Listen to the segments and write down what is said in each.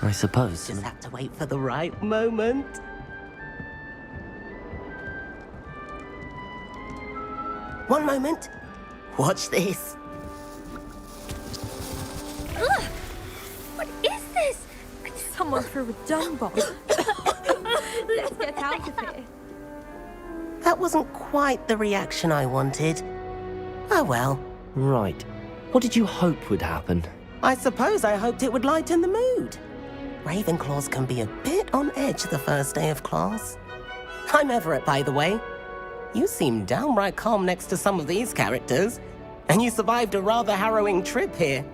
I suppose. Just have to wait for the right moment. One moment. Watch this. Ugh! What is this? Someone threw a dung bomb. Let's get out of here. That wasn't quite the reaction I wanted. Oh well. Right. What did you hope would happen? I suppose I hoped it would lighten the mood. Ravenclaws can be a bit on edge the first day of class. I'm Everett, by the way. You seem downright calm next to some of these characters, and you survived a rather harrowing trip here.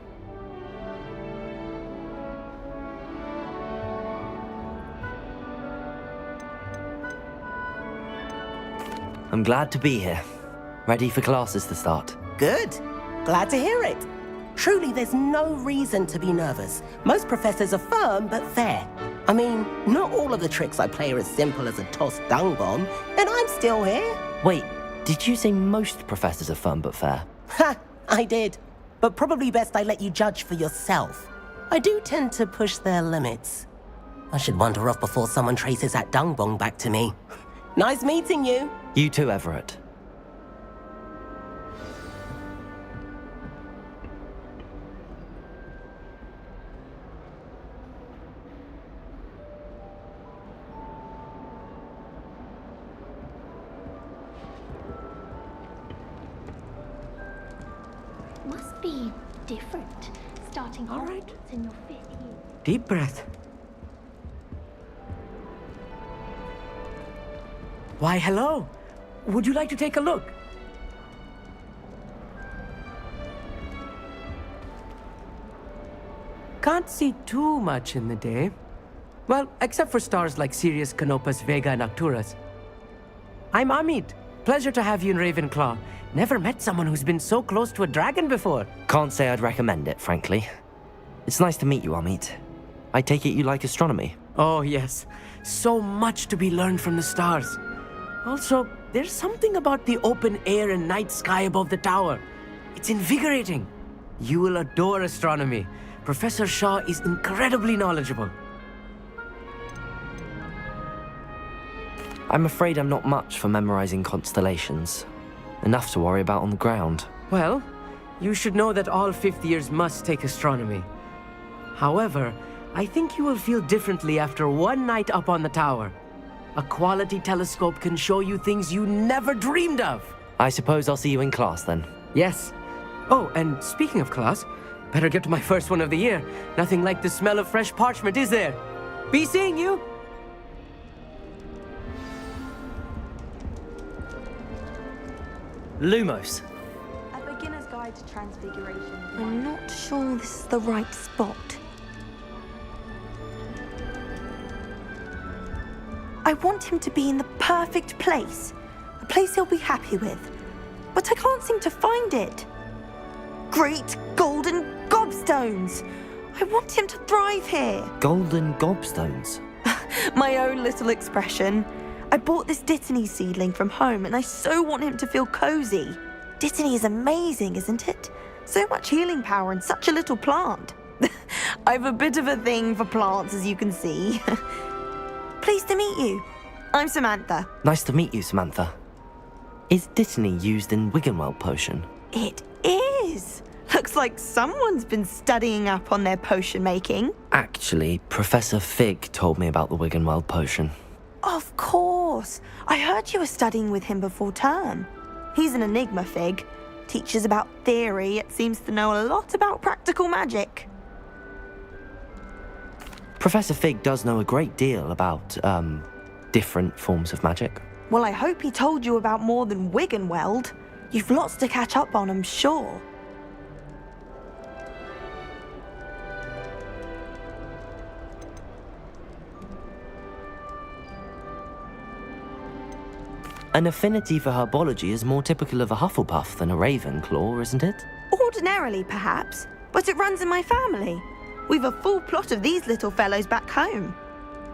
I'm glad to be here. Ready for classes to start. Good. Glad to hear it. Truly, there's no reason to be nervous. Most professors are firm but fair. I mean, not all of the tricks I play are as simple as a tossed dung bomb, and I'm still here. Wait, did you say most professors are fun but fair? Ha! I did. But probably best I let you judge for yourself. I do tend to push their limits. I should wander off before someone traces that dung bomb back to me. Nice meeting you. You too, Everett. Must be different, starting Hogwarts in your 5th year. Deep breath. Why, hello. Would you like to take a look? Can't see too much in the day. Well, except for stars like Sirius, Canopus, Vega, and Arcturus. I'm Amit. Pleasure to have you in Ravenclaw. Never met someone who's been so close to a dragon before. Can't say I'd recommend it, frankly. It's nice to meet you, Amit. I take it you like astronomy. Oh, yes. So much to be learned from the stars. Also, there's something about the open air and night sky above the tower. It's invigorating. You will adore astronomy. Professor Shaw is incredibly knowledgeable. I'm afraid I'm not much for memorizing constellations. Enough to worry about on the ground. Well, you should know that all 5th years must take astronomy. However, I think you will feel differently after one night up on the tower. A quality telescope can show you things you never dreamed of. I suppose I'll see you in class then. Yes. Oh, and speaking of class, better get to my first one of the year. Nothing like the smell of fresh parchment, is there? Be seeing you! Lumos. A beginner's guide to transfiguration. I'm not sure this is the right spot. I want him to be in the perfect place. A place he'll be happy with. But I can't seem to find it. Great golden gobstones! I want him to thrive here. Golden gobstones. My own little expression. I bought this Dittany seedling from home and I so want him to feel cozy. Dittany is amazing, isn't it? So much healing power in such a little plant. I've a bit of a thing for plants, as you can see. Pleased to meet you. I'm Samantha. Nice to meet you, Samantha. Is Dittany used in Wiggenweld potion? It is. Looks like someone's been studying up on their potion making. Actually, Professor Fig told me about the Wiggenweld potion. Of course. I heard you were studying with him before term. He's an enigma, Fig. Teaches about theory, yet seems to know a lot about practical magic. Professor Fig does know a great deal about, different forms of magic. Well, I hope he told you about more than Wiggenweld. You've lots to catch up on, I'm sure. An affinity for herbology is more typical of a Hufflepuff than a Ravenclaw, isn't it? Ordinarily, perhaps, but it runs in my family. We've a full plot of these little fellows back home.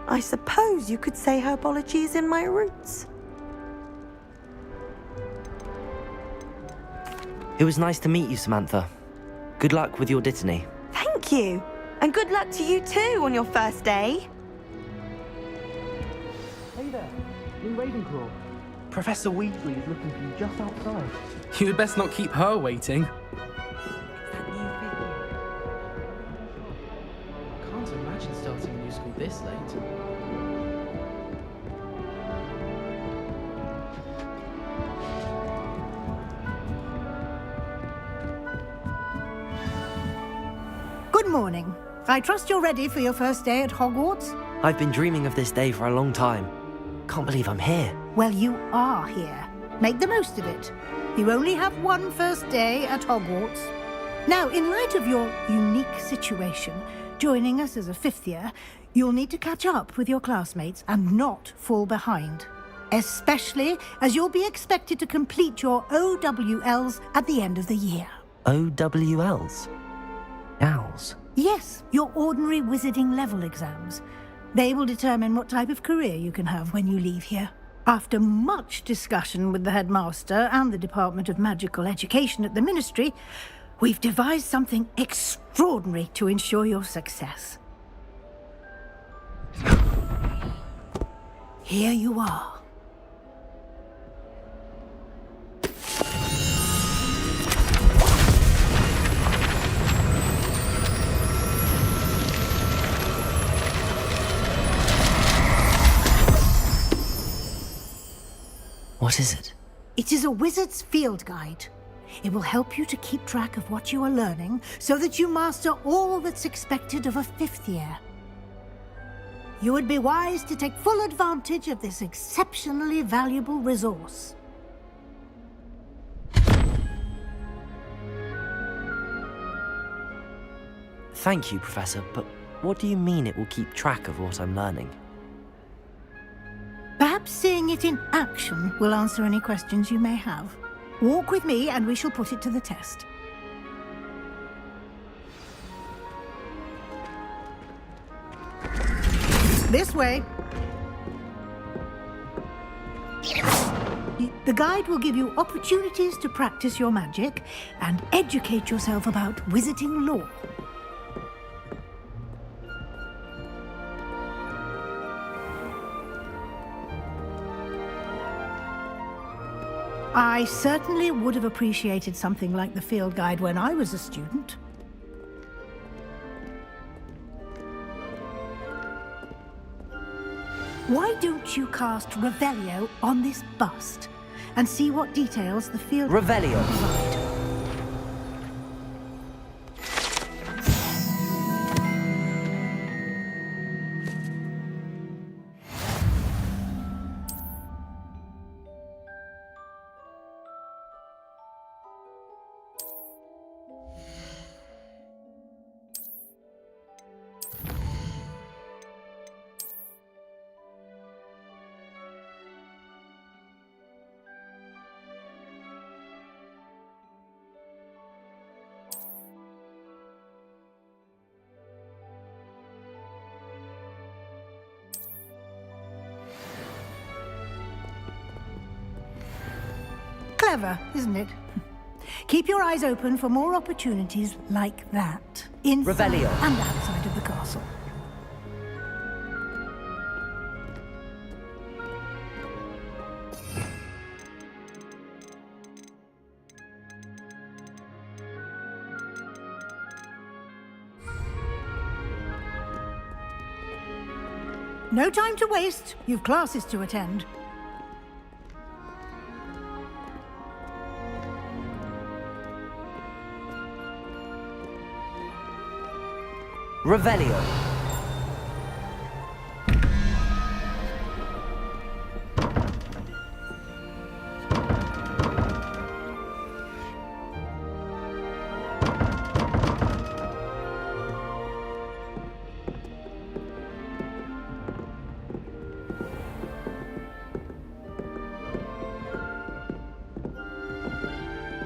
I suppose you could say herbology is in my roots. It was nice to meet you, Samantha. Good luck with your Dittany. Thank you. And good luck to you too on your first day. Hey there, New Ravenclaw. Professor Weasley is looking for you just outside. You'd best not keep her waiting. Can't imagine starting a new school this late. Good morning. I trust you're ready for your first day at Hogwarts? I've been dreaming of this day for a long time. Can't believe I'm here. Well, you are here. Make the most of it. You only have one first day at Hogwarts. Now, in light of your unique situation, joining us as a fifth year, you'll need to catch up with your classmates and not fall behind. Especially as you'll be expected to complete your OWLs at the end of the year. OWLs? Owls? Yes, your ordinary wizarding level exams. They will determine what type of career you can have when you leave here. After much discussion with the headmaster and the Department of Magical Education at the Ministry, we've devised something extraordinary to ensure your success. Here you are. What is it? It is a wizard's field guide. It will help you to keep track of what you are learning so that you master all that's expected of a fifth year. You would be wise to take full advantage of this exceptionally valuable resource. Thank you, Professor, but what do you mean it will keep track of what I'm learning? Perhaps seeing it in action will answer any questions you may have. Walk with me and we shall put it to the test. This way. The guide will give you opportunities to practice your magic and educate yourself about wizarding lore. I certainly would have appreciated something like the field guide when I was a student. Why don't you cast Revelio on this bust and see what details the field Revelio. provide? Clever, isn't it? Keep your eyes open for more opportunities like that, inside Revelio. and outside of the castle. No time to waste. You've classes to attend. Revelio.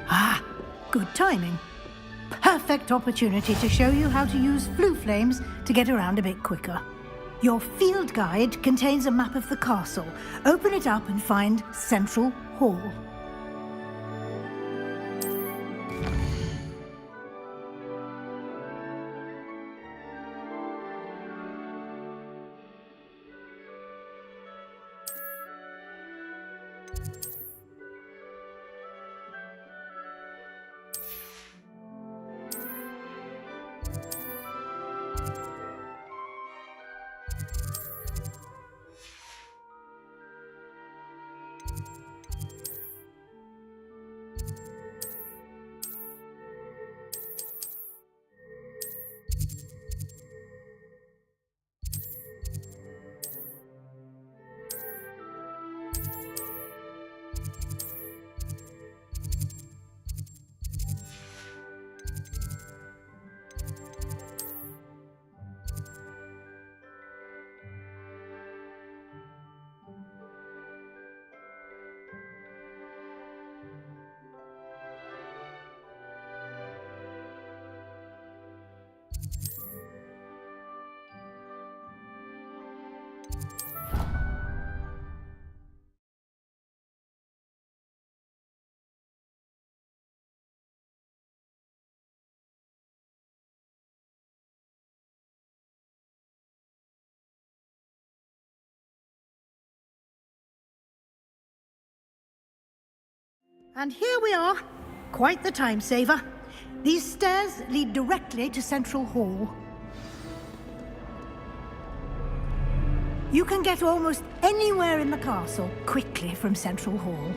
Ah, good timing. Perfect opportunity to show you how to use flue flames to get around a bit quicker. Your field guide contains a map of the castle. Open it up and find Central Hall. And here we are. Quite the time saver. These stairs lead directly to Central Hall. You can get almost anywhere in the castle quickly from Central Hall.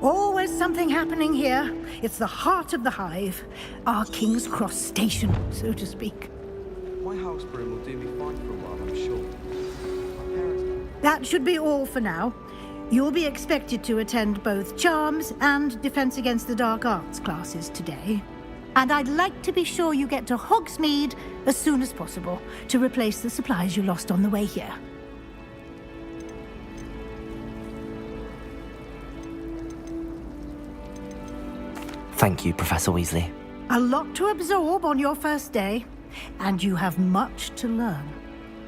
Always something happening here. It's the heart of the hive. Our King's Cross station, so to speak. My house broom will do me fine for a while, I'm sure. My parents... That should be all for now. You'll be expected to attend both Charms and Defense Against the Dark Arts classes today. And I'd like to be sure you get to Hogsmeade as soon as possible to replace the supplies you lost on the way here. Thank you, Professor Weasley. A lot to absorb on your first day, and you have much to learn.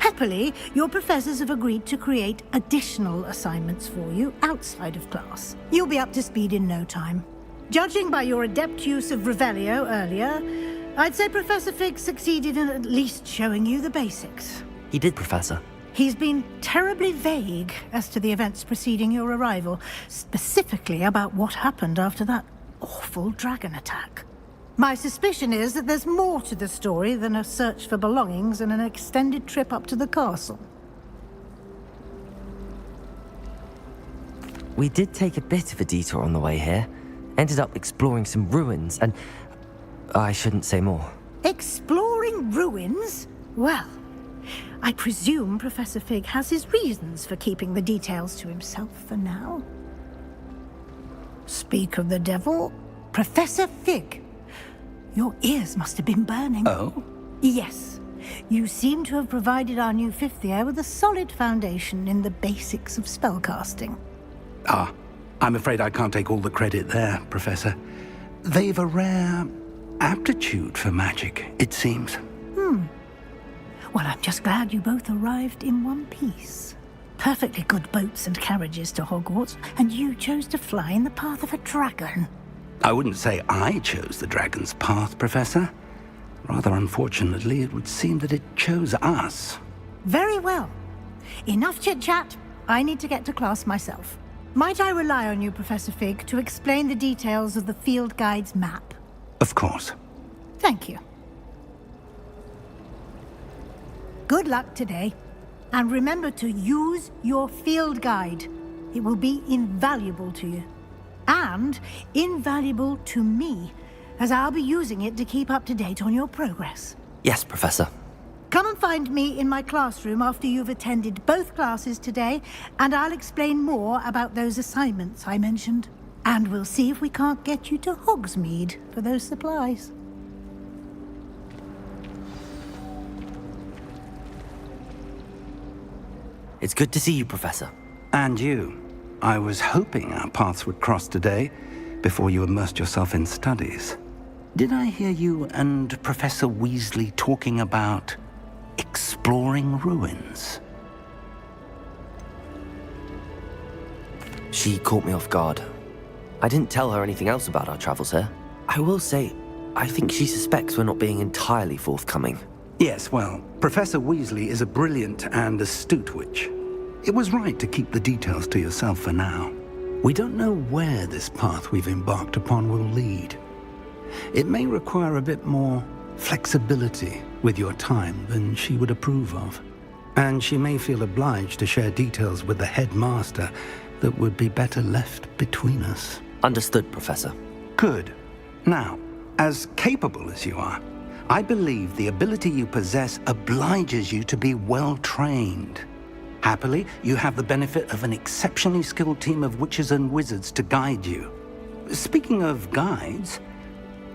Happily, your professors have agreed to create additional assignments for you outside of class. You'll be up to speed in no time. Judging by your adept use of Revelio earlier, I'd say Professor Fig succeeded in at least showing you the basics. He did, Professor. He's been terribly vague as to the events preceding your arrival, specifically about what happened after that awful dragon attack. My suspicion is that there's more to the story than a search for belongings and an extended trip up to the castle. We did take a bit of a detour on the way here. Ended up exploring some ruins and... I shouldn't say more. Exploring ruins? Well, I presume Professor Fig has his reasons for keeping the details to himself for now. Speak of the devil, Professor Fig. Your ears must have been burning. Oh? Yes. You seem to have provided our new fifth year with a solid foundation in the basics of spellcasting. Ah, I'm afraid I can't take all the credit there, Professor. They've a rare aptitude for magic, it seems. Well, I'm just glad you both arrived in one piece. Perfectly good boats and carriages to Hogwarts, and you chose to fly in the path of a dragon. I wouldn't say I chose the dragon's path, Professor. Rather unfortunately, it would seem that it chose us. Very well. Enough chit-chat. I need to get to class myself. Might I rely on you, Professor Fig, to explain the details of the field guide's map? Of course. Thank you. Good luck today. And remember to use your field guide. It will be invaluable to you. And invaluable to me, as I'll be using it to keep up to date on your progress. Yes, Professor. Come and find me in my classroom after you've attended both classes today, and I'll explain more about those assignments I mentioned. And we'll see if we can't get you to Hogsmeade for those supplies. It's good to see you, Professor. And you. I was hoping our paths would cross today, before you immersed yourself in studies. Did I hear you and Professor Weasley talking about exploring ruins? She caught me off guard. I didn't tell her anything else about our travels here. I will say, I think she suspects we're not being entirely forthcoming. Yes, well, Professor Weasley is a brilliant and astute witch. It was right to keep the details to yourself for now. We don't know where this path we've embarked upon will lead. It may require a bit more flexibility with your time than she would approve of. And she may feel obliged to share details with the headmaster that would be better left between us. Understood, Professor. Good. Now, as capable as you are, I believe the ability you possess obliges you to be well-trained. Happily, you have the benefit of an exceptionally skilled team of witches and wizards to guide you. Speaking of guides,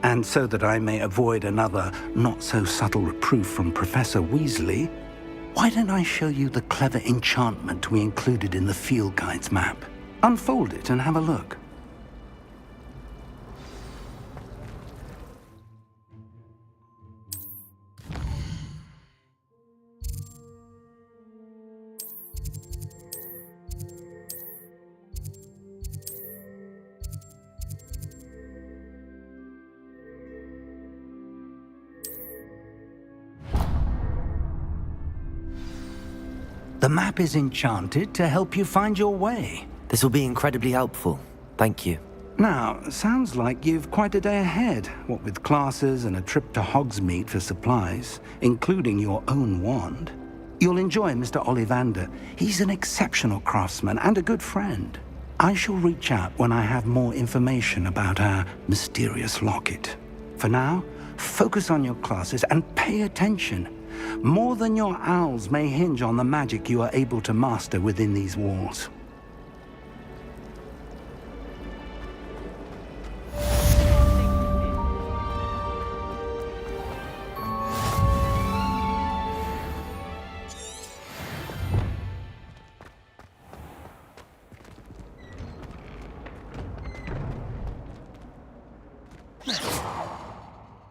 and so that I may avoid another not-so-subtle reproof from Professor Weasley, why don't I show you the clever enchantment we included in the field guide's map? Unfold it and have a look. The map is enchanted to help you find your way. This will be incredibly helpful. Thank you. Now, sounds like you've quite a day ahead, what with classes and a trip to Hogsmeade for supplies, including your own wand. You'll enjoy Mr. Ollivander. He's an exceptional craftsman and a good friend. I shall reach out when I have more information about our mysterious locket. For now, focus on your classes and pay attention. More than your owls may hinge on the magic you are able to master within these walls.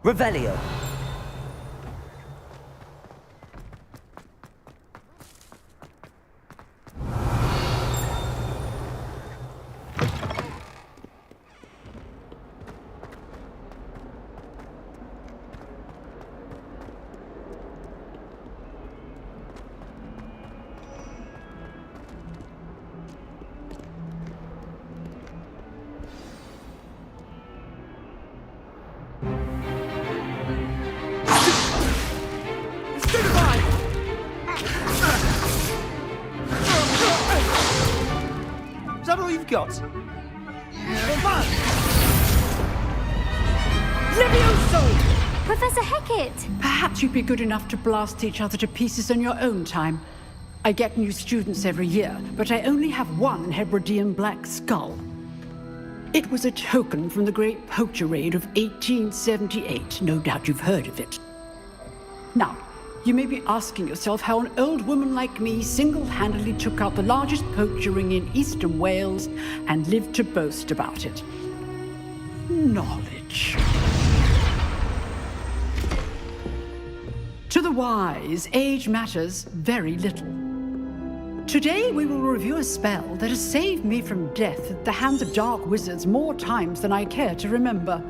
Revelio. Is that all you've got? Levioso! Professor Hecat! Perhaps you'd be good enough to blast each other to pieces on your own time. I get new students every year, but I only have one Hebridean black skull. It was a token from the Great Poacher Raid of 1878. No doubt you've heard of it. Now, you may be asking yourself how an old woman like me single-handedly took out the largest poacher ring in eastern Wales and lived to boast about it. Knowledge. To the wise, age matters very little. Today we will review a spell that has saved me from death at the hands of dark wizards more times than I care to remember.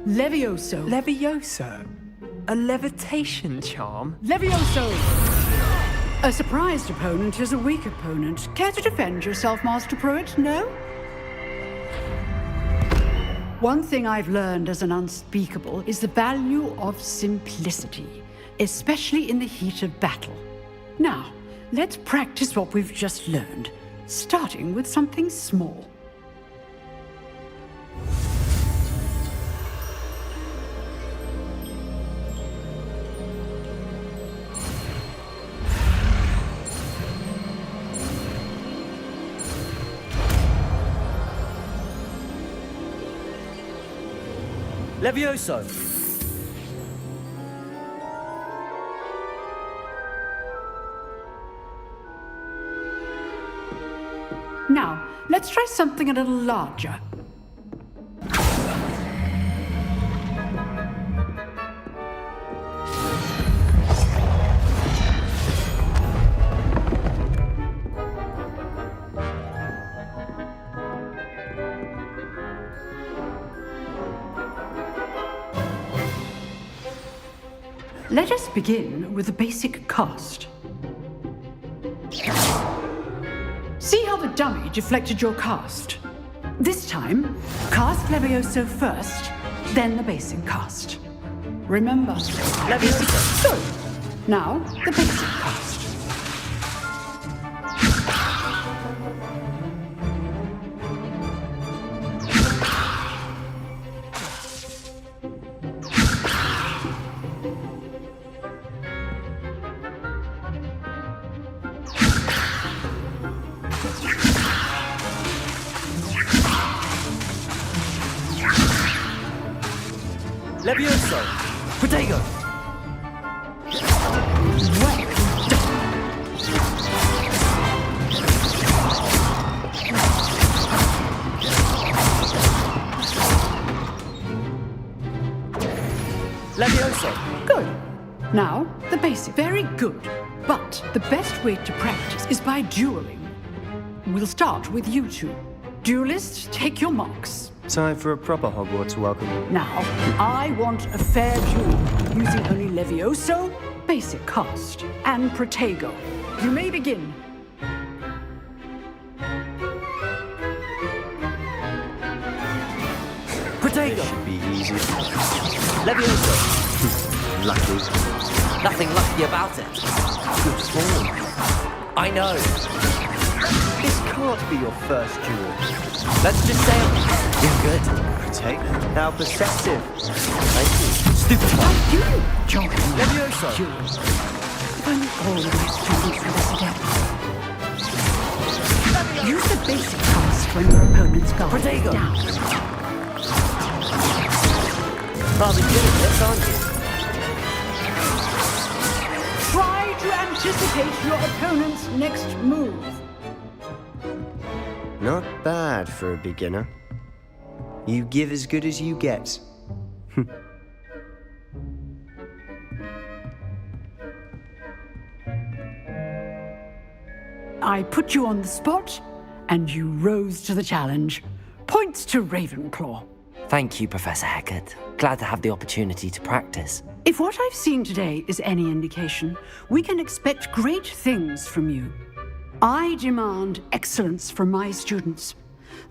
Levioso. Levioso? A levitation charm? Levioso! A surprised opponent is a weak opponent. Care to defend yourself, Master Pruitt? No? One thing I've learned as an unspeakable is the value of simplicity, especially in the heat of battle. Now, let's practice what we've just learned, starting with something small. Levioso! Now, let's try something a little larger. Let us begin with the basic cast. See how the dummy deflected your cast? This time, cast Levioso first, then the basic cast. Remember, Levioso. Good. Now, the basic cast. Levioso! Protego! Levioso! Good. Now, the basic. Very good. But the best way to practice is by dueling. We'll start with you two. Duelists, take your marks. Time for a proper Hogwarts welcome. Now, I want a fair duel, using only Levioso, basic cast, and Protego. You may begin. Protego! Should be easy. Levioso! Lucky. Nothing lucky about it. Good form. I know. This can't be your first duel. Let's just say you're good. Take how perceptive. Thank you. Stupid one. You, John. Levioso! If only all of my students were this adept. Use the basic cast when your opponent's guard is Protego! down. Rather good at this, aren't you? Try to anticipate your opponent's next move. Not bad for a beginner. You give as good as you get. I put you on the spot, and you rose to the challenge. Points to Ravenclaw. Thank you, Professor Hecat. Glad to have the opportunity to practice. If what I've seen today is any indication, we can expect great things from you. I demand excellence from my students.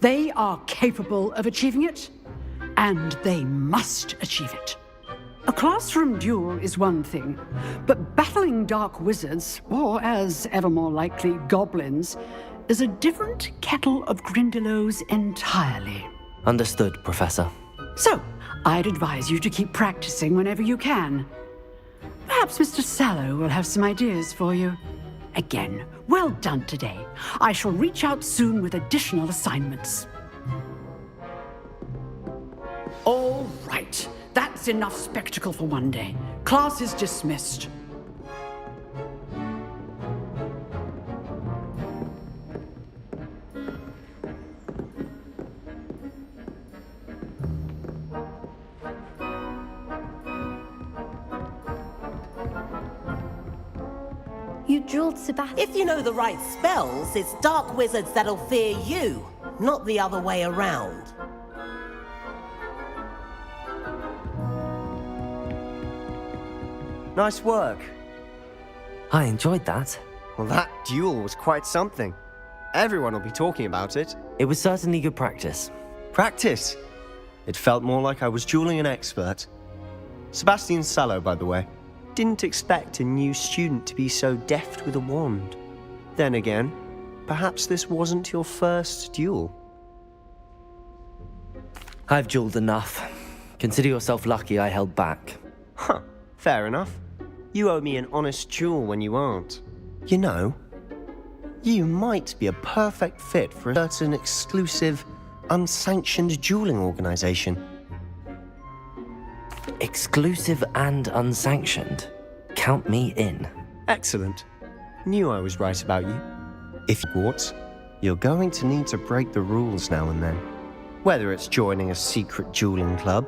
They are capable of achieving it, and they must achieve it. A classroom duel is one thing, but battling dark wizards, or as ever more likely, goblins, is a different kettle of Grindylows entirely. Understood, Professor. So, I'd advise you to keep practicing whenever you can. Perhaps Mr. Sallow will have some ideas for you. Again, well done today. I shall reach out soon with additional assignments. All right. That's enough spectacle for one day. Class is dismissed. You drilled Sebastian. If you know the right spells, it's dark wizards that'll fear you, not the other way around. Nice work. I enjoyed that. Well, that duel was quite something. Everyone will be talking about it. It was certainly good practice. Practice? It felt more like I was dueling an expert. Sebastian Sallow, by the way. Didn't expect a new student to be so deft with a wand. Then again, perhaps this wasn't your first duel. I've dueled enough. Consider yourself lucky I held back. Huh, fair enough. You owe me an honest duel when you aren't. You know, you might be a perfect fit for a certain exclusive, unsanctioned dueling organization. Exclusive and unsanctioned. Count me in. Excellent. Knew I was right about you. If Hogwarts, you're going to need to break the rules now and then. Whether it's joining a secret dueling club,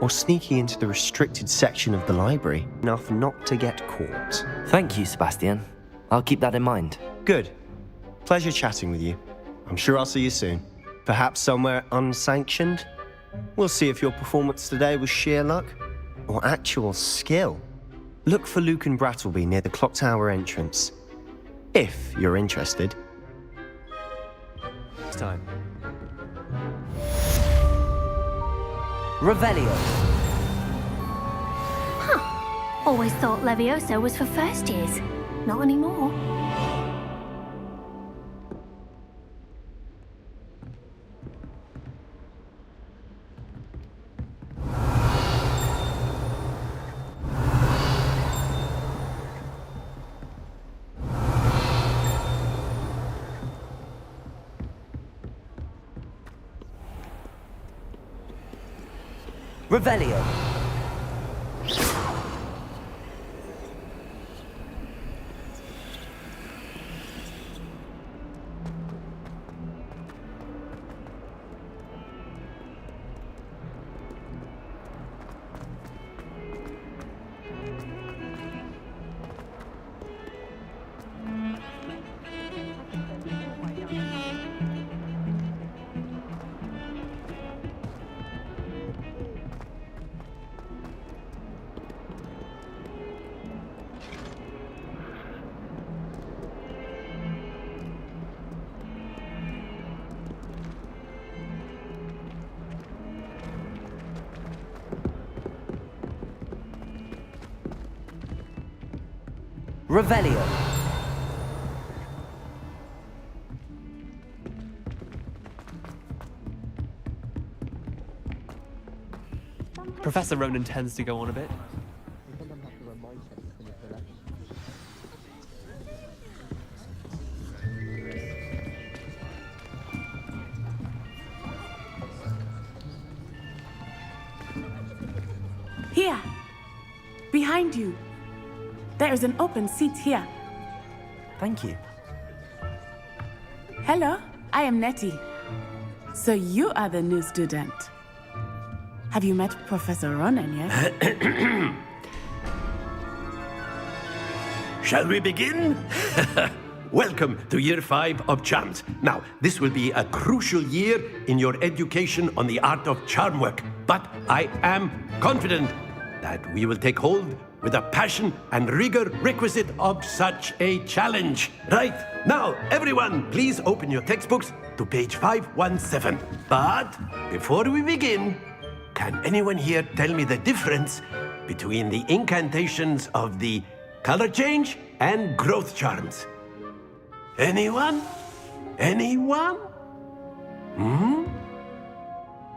or sneaking into the restricted section of the library, enough not to get caught. Thank you, Sebastian. I'll keep that in mind. Good. Pleasure chatting with you. I'm sure I'll see you soon. Perhaps somewhere unsanctioned? We'll see if your performance today was sheer luck or actual skill. Look for Luke and Brattleby near the clock tower entrance, if you're interested. time. Revelio. Huh. Always thought Levioso was for first years. Not anymore. Revelio. Revelio. Professor Ronan tends to go on a bit. Here, behind you. There is an open seat here. Thank you. Hello, I am Nettie. So you are the new student. Have you met Professor Ronan yet? Shall we begin? Welcome to Year 5 of Charms. Now, this will be a crucial year in your education on the art of charm work. But I am confident that we will take hold with the passion and rigor requisite of such a challenge. Right, now, everyone, please open your textbooks to page 517. But before we begin, can anyone here tell me the difference between the incantations of the color change and growth charms? Anyone? Anyone?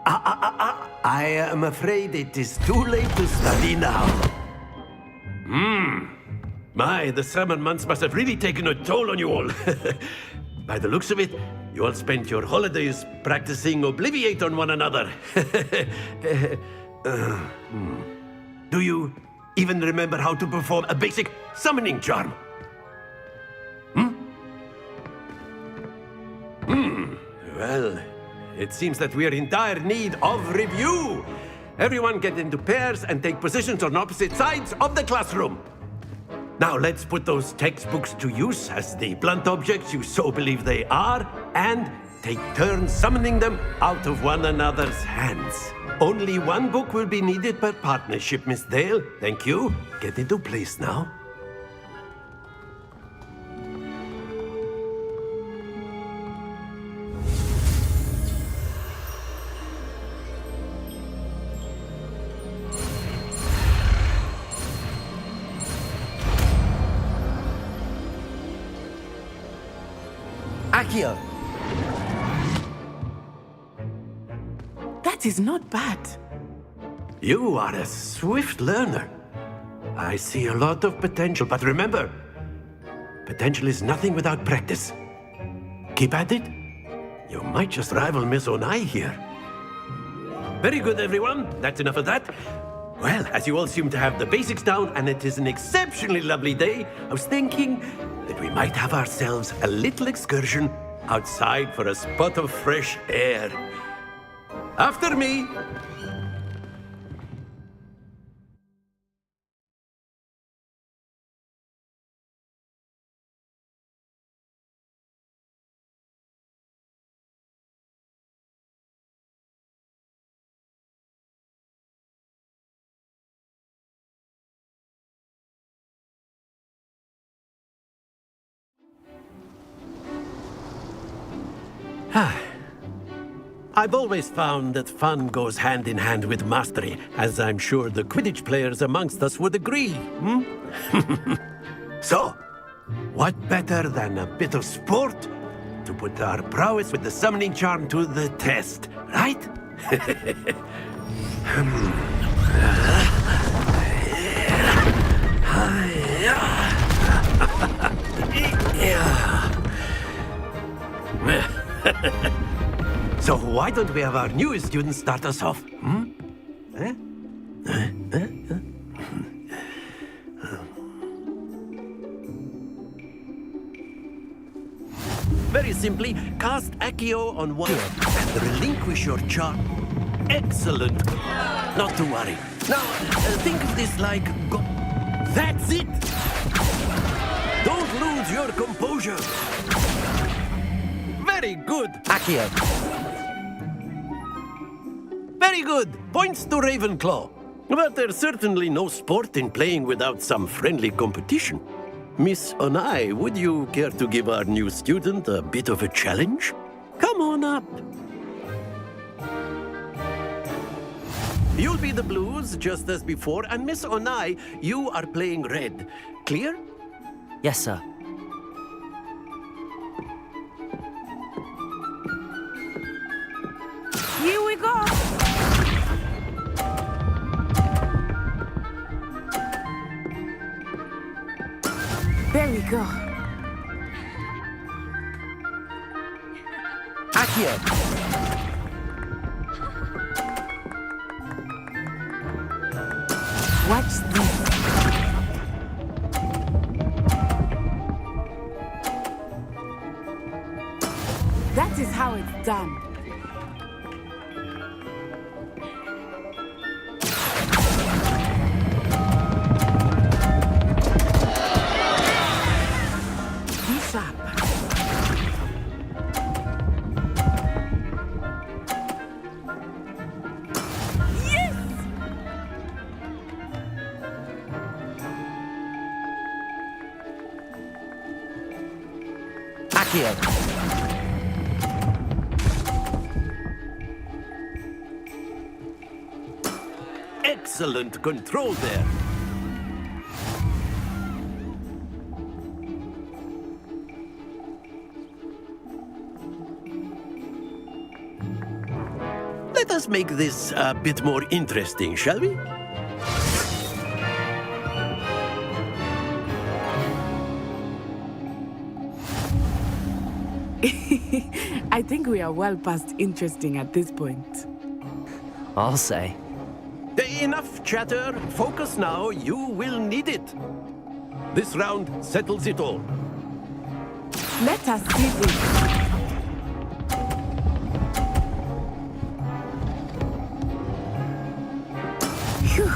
I am afraid it is too late to study now. My, the summer months must have really taken a toll on you all. By the looks of it, you all spent your holidays practicing Obliviate on one another. Do you even remember how to perform a basic summoning charm? Well, it seems that we are in dire need of review. Everyone get into pairs and take positions on opposite sides of the classroom. Now let's put those textbooks to use as the blunt objects you so believe they are, and take turns summoning them out of one another's hands. Only one book will be needed per partnership, Miss Dale. Thank you. Get into place now. Accio. That is not bad. You are a swift learner. I see a lot of potential, but remember, potential is nothing without practice. Keep at it. You might just rival Miss Onai here. Very good, everyone. That's enough of that. Well, as you all seem to have the basics down, and it is an exceptionally lovely day, I was thinking that we might have ourselves a little excursion outside for a spot of fresh air. After me. I've always found that fun goes hand in hand with mastery, as I'm sure the Quidditch players amongst us would agree. So, what better than a bit of sport to put our prowess with the summoning charm to the test, right? So why don't we have our newest student start us off? Very simply, cast Accio on one and relinquish your charm. Excellent. Not to worry. Now, think of this like... That's it! Don't lose your composure. Very good, Accio. Very good. Points to Ravenclaw. But there's certainly no sport in playing without some friendly competition. Miss Onai, would you care to give our new student a bit of a challenge? Come on up. You'll be the blues, just as before, and Miss Onai, you are playing red. Clear? Yes, sir. Here we go. There we go. Accio. Watch this. That is how it's done. Be sharp. Yes! Accio. Excellent control there. Let us make this a bit more interesting, shall we? I think we are well past interesting at this point. I'll say. Enough chatter. Focus now. You will need it. This round settles it all. Let us see this. Phew.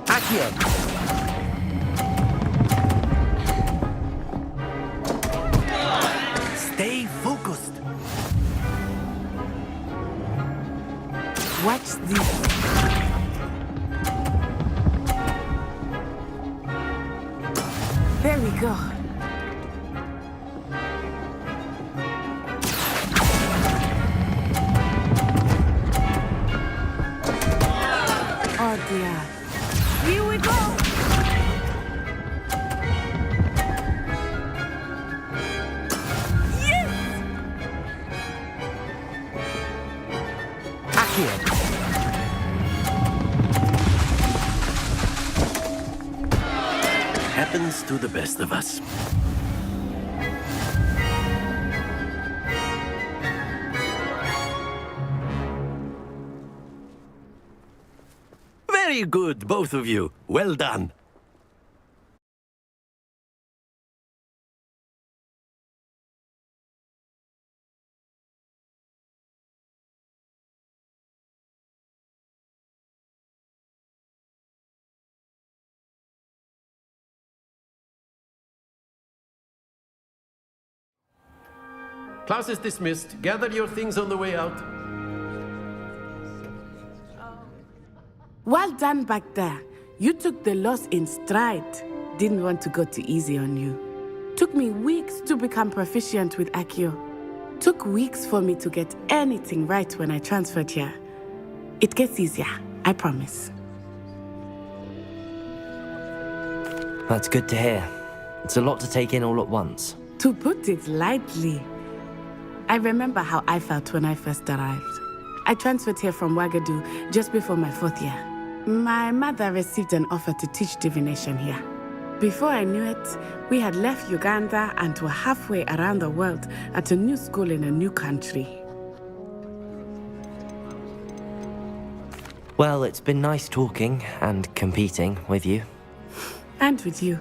Accio. Stay focused. Watch this. There we go. Oh dear. Here we go. Yes! Accio. Happens to the best of us. Very good, both of you. Well done. Class is dismissed. Gather your things on the way out. Well done back there. You took the loss in stride. Didn't want to go too easy on you. Took me weeks to become proficient with Accio. Took weeks for me to get anything right when I transferred here. It gets easier, I promise. That's good to hear. It's a lot to take in all at once. To put it lightly, I remember how I felt when I first arrived. I transferred here from Ouagadougou just before my 4th year. My mother received an offer to teach divination here. Before I knew it, we had left Uganda and were halfway around the world at a new school in a new country. Well, it's been nice talking and competing with you. And with you.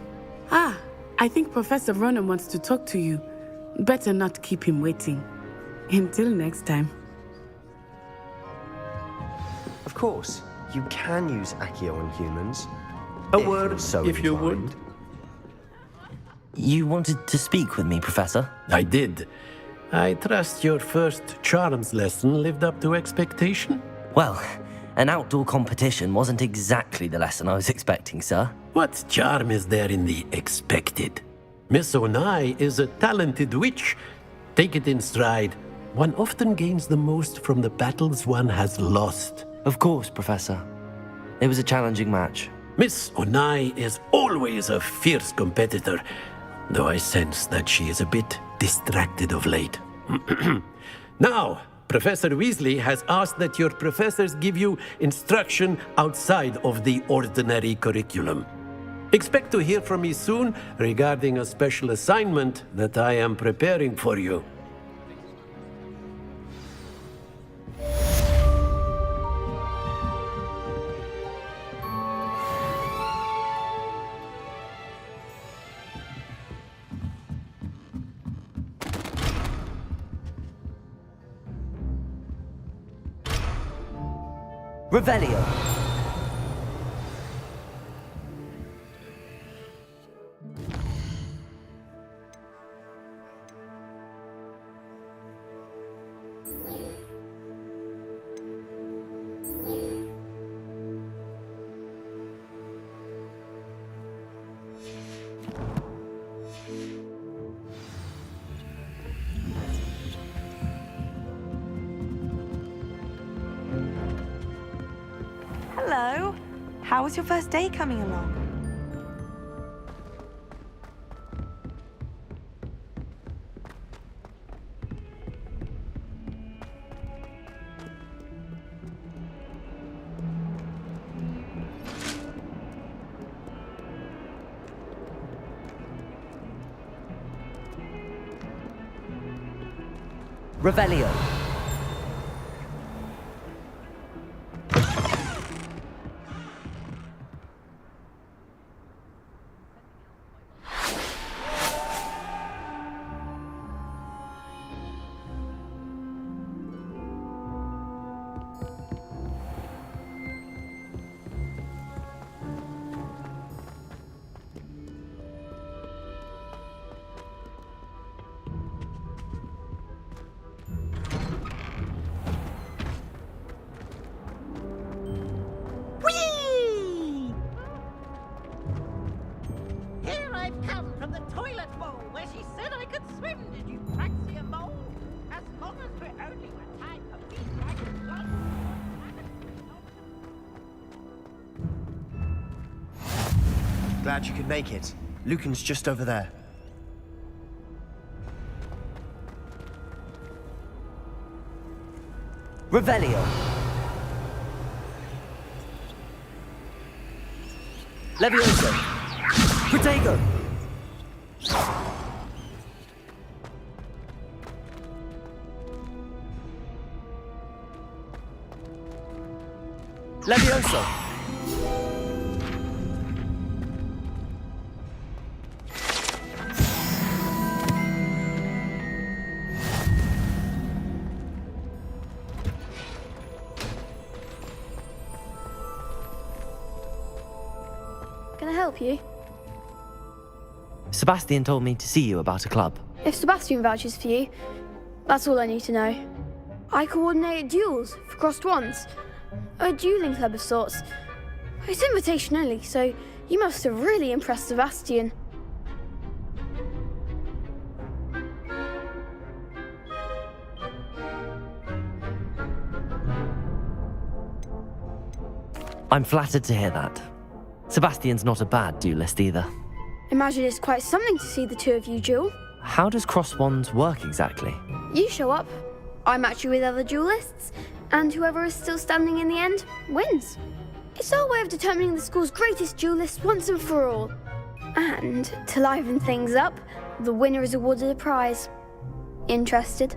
I think Professor Ronan wants to talk to you. Better not keep him waiting. Until next time. Of course, you can use Accio on humans. A word, if you would. You wanted to speak with me, Professor? I did. I trust your first charms lesson lived up to expectation? Well, an outdoor competition wasn't exactly the lesson I was expecting, sir. What charm is there in the expected? Miss Onai is a talented witch. Take it in stride. One often gains the most from the battles one has lost. Of course, Professor. It was a challenging match. Miss Onai is always a fierce competitor, though I sense that she is a bit distracted of late. Now, Professor Weasley has asked that your professors give you instruction outside of the ordinary curriculum. Expect to hear from me soon regarding a special assignment that I am preparing for you. Revelio. Hello. How was your first day coming along? Revelio. Here I've come from the toilet bowl where she said I could swim, did you praxia mole? As long as we're only a time of beat like a blood. Glad you could make it. Lucan's just over there. Revelio. Levioso. Protego. Levioso. Can I help you? Sebastian told me to see you about a club. If Sebastian vouches for you, that's all I need to know. I coordinate duels for crossed wands. A dueling club of sorts. It's invitation only, so you must have really impressed Sebastian. I'm flattered to hear that. Sebastian's not a bad duelist either. Imagine it's quite something to see the two of you duel. How does cross wands work exactly? You show up, I match you with other duelists, and whoever is still standing in the end wins. It's our way of determining the school's greatest duelist once and for all. And to liven things up, the winner is awarded a prize. Interested?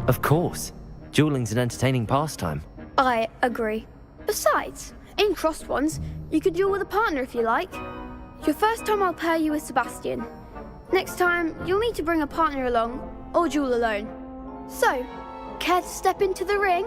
Of course. Dueling's an entertaining pastime. I agree. Besides, in crossed ones, you can duel with a partner if you like. Your first time I'll pair you with Sebastian. Next time, you'll need to bring a partner along, or duel alone. So, care to step into the ring?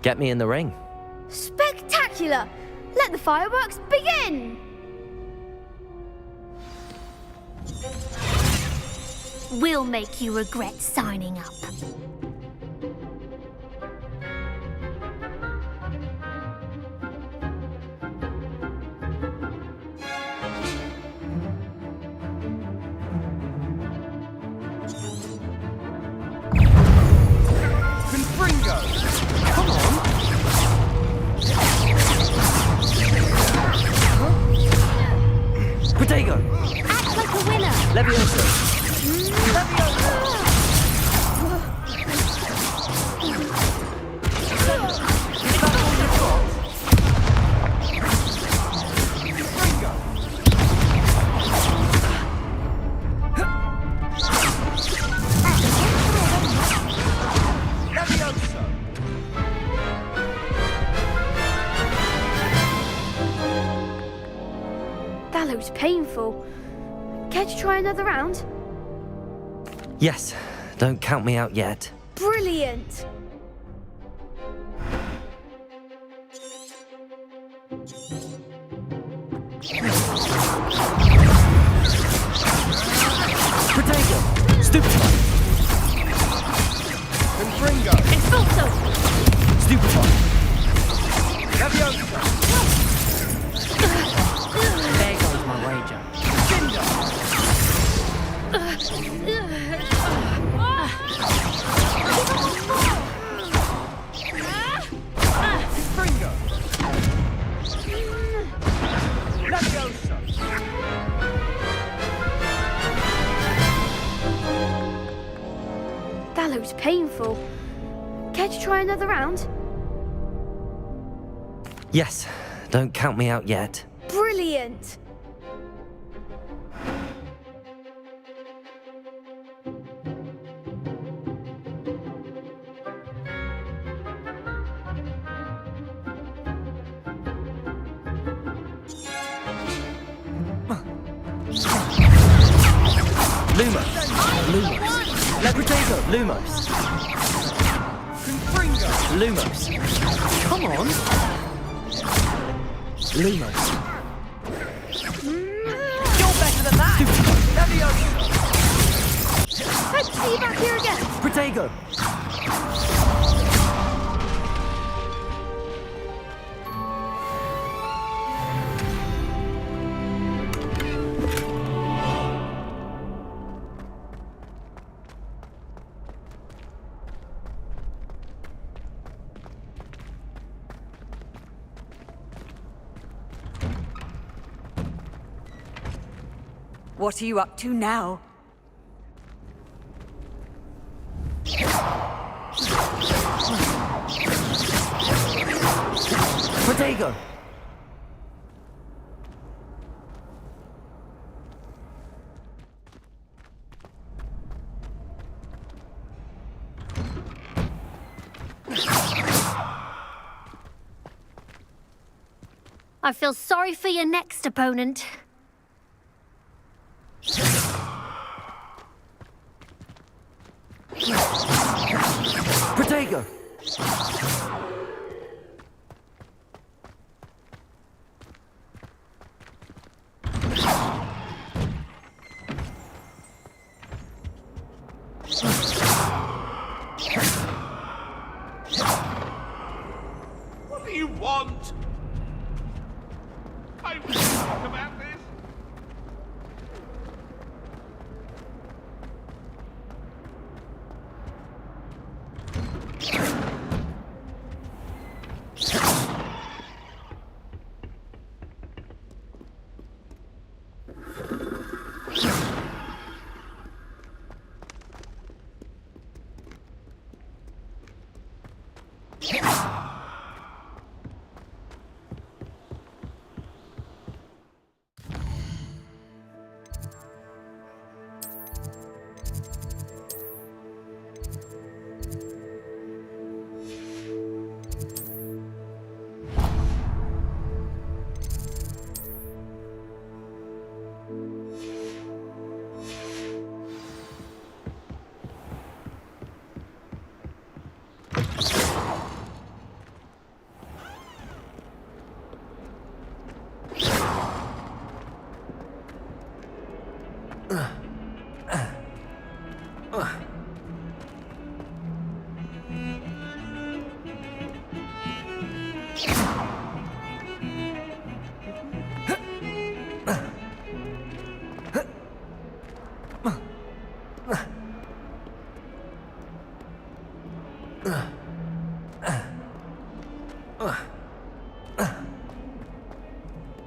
Get me in the ring. Spectacular! Let the fireworks begin! We'll make you regret signing up. Protego! Act like a winner! Leviosa! That looks painful. Care to try another round? Yes, don't count me out yet. Brilliant! Potato! Stupefy! Confringo! Expulso! Stupefy! Leviosa! There goes my wager. Confringo! Leviosa! That looks painful. Care to try another round? Yes, don't count me out yet. Brilliant! Lumos! Lumos! Potato! Lumos! Confringo! Lumos! Come on! Lumos! You're better than that! Leviosa! Hope to see you back here again. Potato! What are you up to now? Potato! I feel sorry for your next opponent. Potato! What do you want? I will talk about this.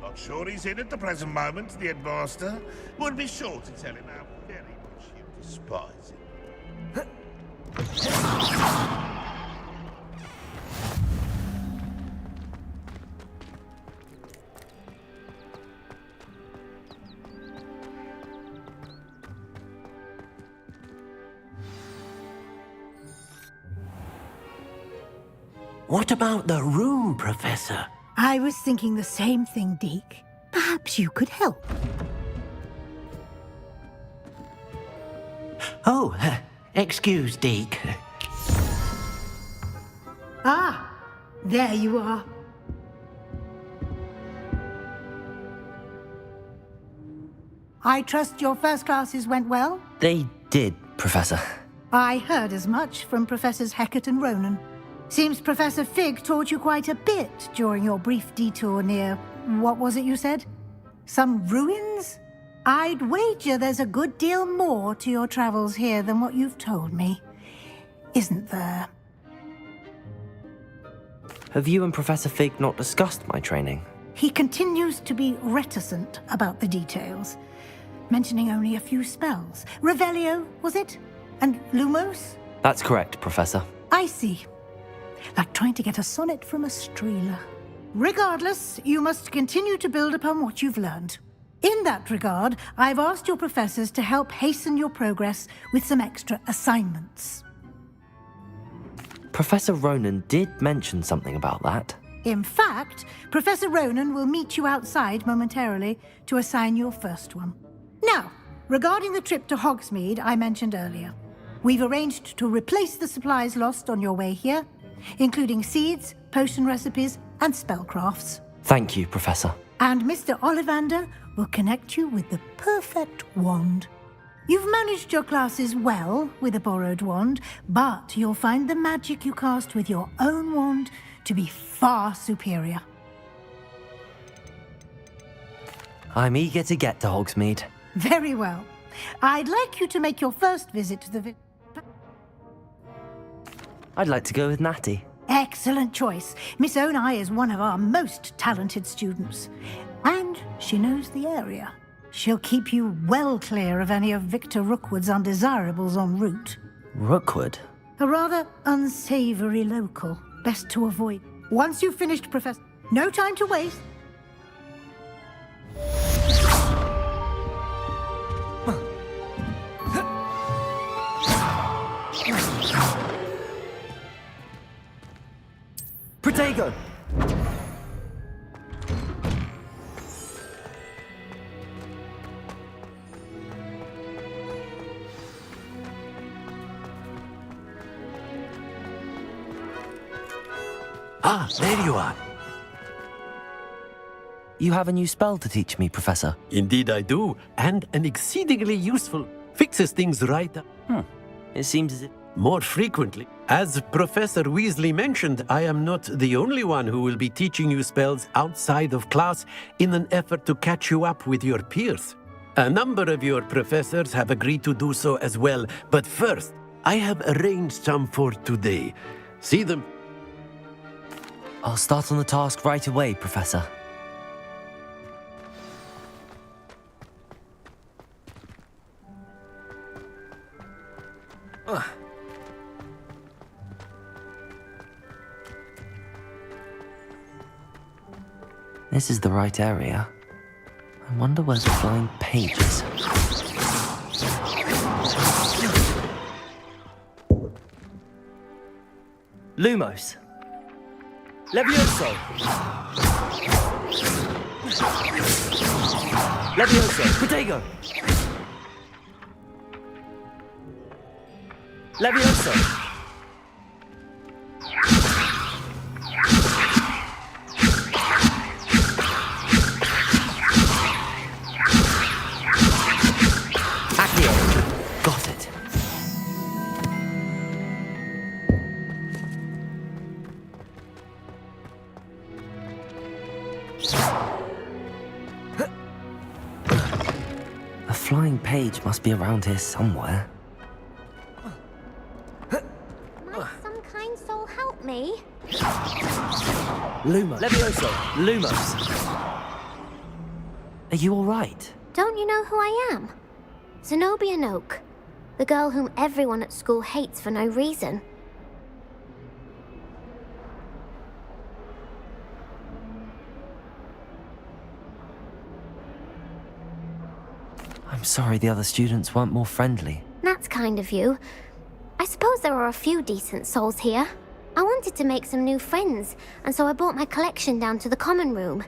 Not sure he's in at the present moment, the headmaster. Would be sure to tell him how very much you despise him. What about the room, Professor? I was thinking the same thing, Deke. Perhaps you could help. Oh, excuse, Deke. Ah, there you are. I trust your first classes went well? They did, Professor. I heard as much from Professors Hecat and Ronan. Seems Professor Fig taught you quite a bit during your brief detour near... what was it you said? Some ruins? I'd wager there's a good deal more to your travels here than what you've told me. Isn't there? Have you and Professor Fig not discussed my training? He continues to be reticent about the details, mentioning only a few spells. Revelio, was it? And Lumos? That's correct, Professor. I see. Like trying to get a sonnet from a streeler. Regardless, you must continue to build upon what you've learned. In that regard, I've asked your professors to help hasten your progress with some extra assignments. Professor Ronan did mention something about that. In fact, Professor Ronan will meet you outside momentarily to assign your first one. Now, regarding the trip to Hogsmeade I mentioned earlier, we've arranged to replace the supplies lost on your way here, including seeds, potion recipes, and spellcrafts. Thank you, Professor. And Mr. Ollivander will connect you with the perfect wand. You've managed your classes well with a borrowed wand, but you'll find the magic you cast with your own wand to be far superior. I'm eager to get to Hogsmeade. Very well. I'd like you to make your first visit to the... I'd like to go with Natty. Excellent choice. Miss Onai is one of our most talented students. And she knows the area. She'll keep you well clear of any of Victor Rookwood's undesirables en route. Rookwood? A rather unsavory local. Best to avoid. Once you've finished, Professor... No time to waste. Protego! Ah, there you are. You have a new spell to teach me, Professor. Indeed I do, and an exceedingly useful. Fixes things right up. It seems as if... More frequently. As Professor Weasley mentioned, I am not the only one who will be teaching you spells outside of class in an effort to catch you up with your peers. A number of your professors have agreed to do so as well, but first, I have arranged some for today. See them? I'll start on the task right away, Professor. This is the right area. I wonder where the flying page is. Lumos. Levioso. Levioso. Protego. Levioso. Got it. A flying page must be around here somewhere. Might some kind soul help me? Lumos. Levioso. Lumos. Are you all right? Don't you know who I am? Zenobia Noak, the girl whom everyone at school hates for no reason. I'm sorry the other students weren't more friendly. That's kind of you. I suppose there are a few decent souls here. I wanted to make some new friends, and so I brought my collection down to the common room.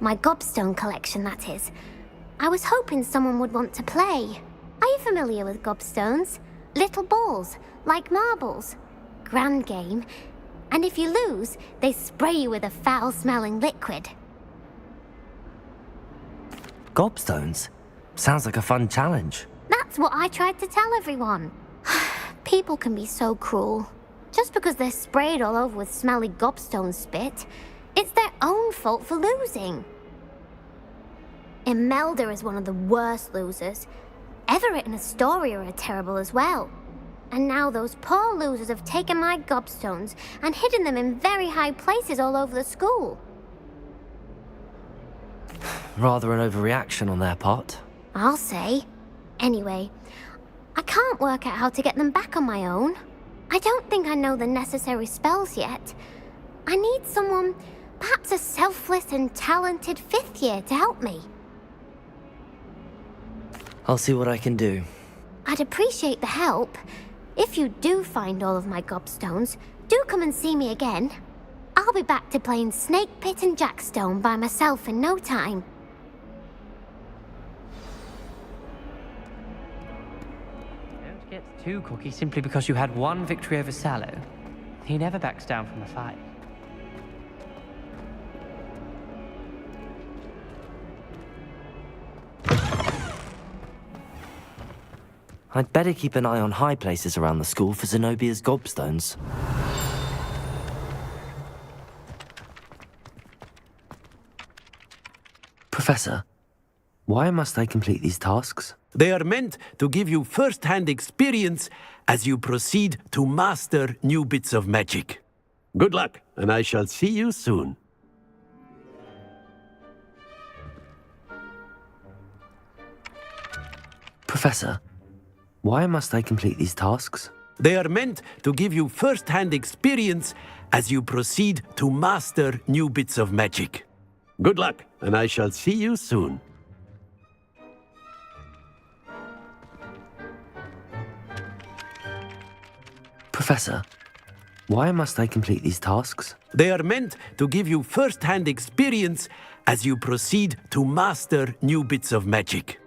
My gobstone collection, that is. I was hoping someone would want to play. Are you familiar with gobstones? Little balls, like marbles. Grand game. And if you lose, they spray you with a foul-smelling liquid. Gobstones? Sounds like a fun challenge. That's what I tried to tell everyone. People can be so cruel. Just because they're sprayed all over with smelly gobstone spit, it's their own fault for losing. Imelda is one of the worst losers. Everett and Astoria are terrible as well. And now those poor losers have taken my gobstones and hidden them in very high places all over the school. Rather an overreaction on their part. I'll say. Anyway, I can't work out how to get them back on my own. I don't think I know the necessary spells yet. I need someone, perhaps a selfless and talented 5th year to help me. I'll see what I can do. I'd appreciate the help. If you do find all of my gobstones, do come and see me again. I'll be back to playing Snake Pit and Jackstone by myself in no time. Don't get too cocky simply because you had one victory over Sallow. He never backs down from a fight. I'd better keep an eye on high places around the school for Zenobia's gobstones. Professor, why must I complete these tasks? They are meant to give you first-hand experience as you proceed to master new bits of magic. Good luck, and I shall see you soon. Professor, why must I complete these tasks? They are meant to give you first-hand experience as you proceed to master new bits of magic. Good luck, and I shall see you soon. Professor, why must I complete these tasks? They are meant to give you first-hand experience as you proceed to master new bits of magic.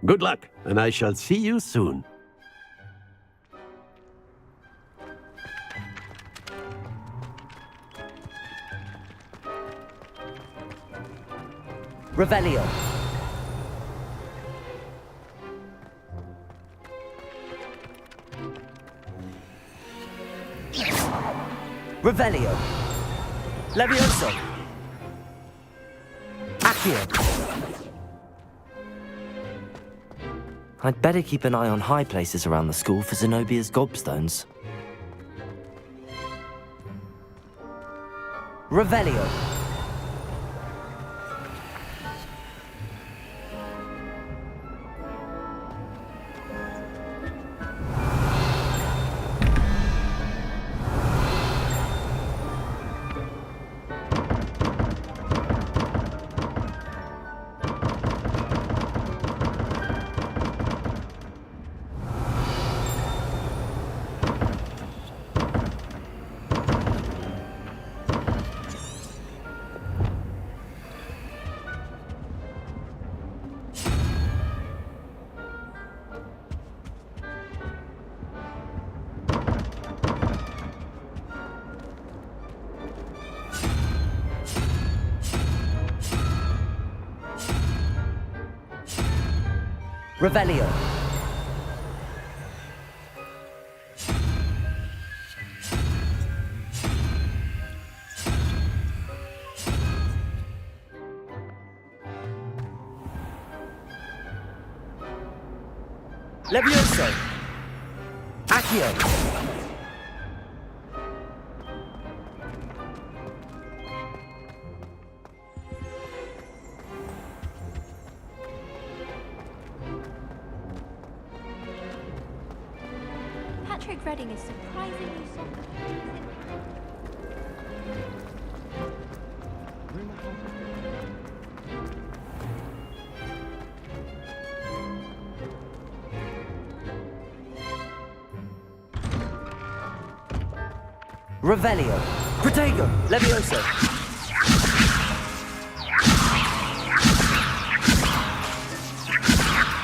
Good luck, and I shall see you soon. Revelio. Revelio. Levioso. Accio. I'd better keep an eye on high places around the school for Zenobia's gobstones. Revelio. Revelio. Levioso. Accio. Reading is surprisingly soft. Revelio. Protego. Levioso.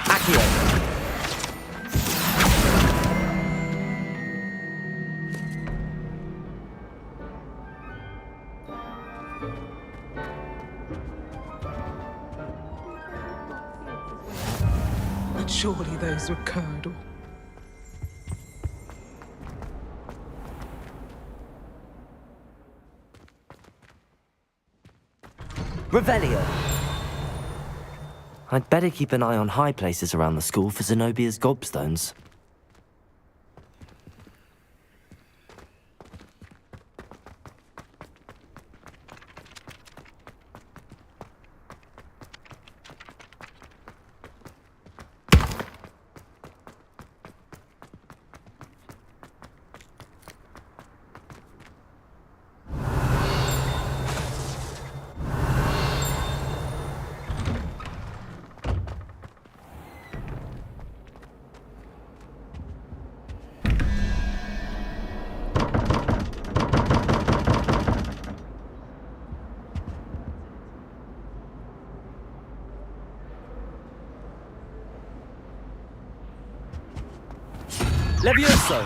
Accio. But surely those were curdle. Revelio! I'd better keep an eye on high places around the school for Zenobia's gobstones. Levioso!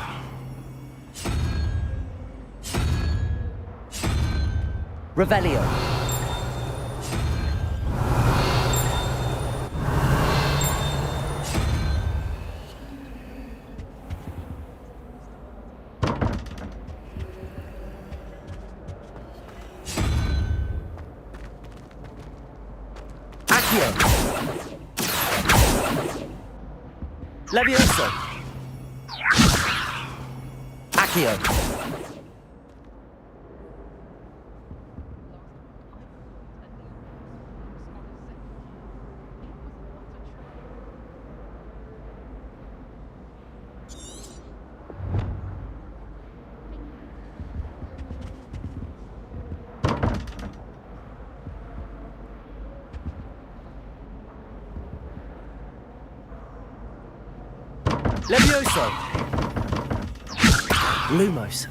Revelio! Accio! Levioso! Accio! Levioso! Lumos.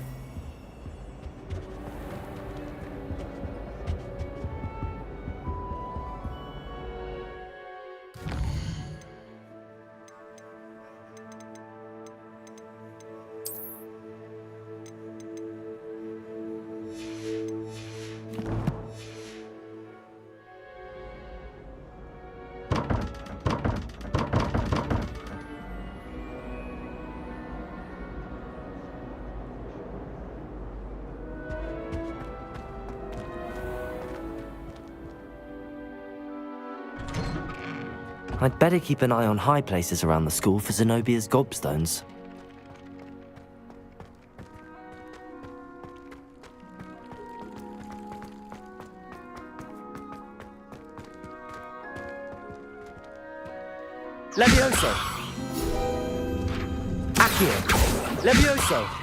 I'd better keep an eye on high places around the school for Zenobia's gobstones. Levioso! Accio! Levioso!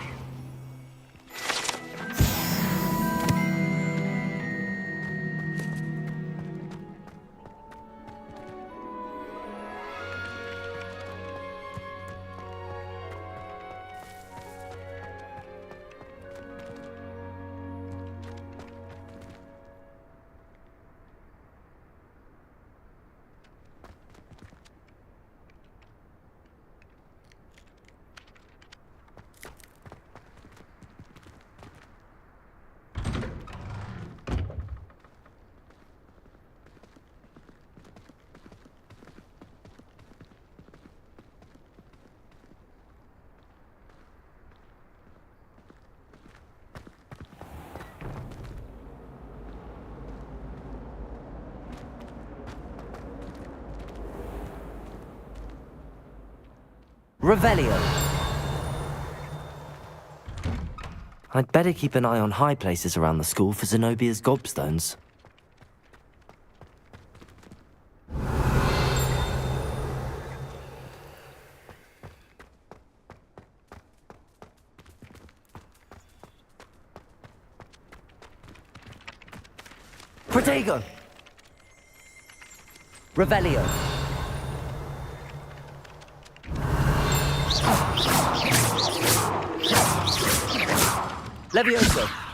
Revelio! I'd better keep an eye on high places around the school for Zenobia's gobstones. Protego! Revelio! Levioso!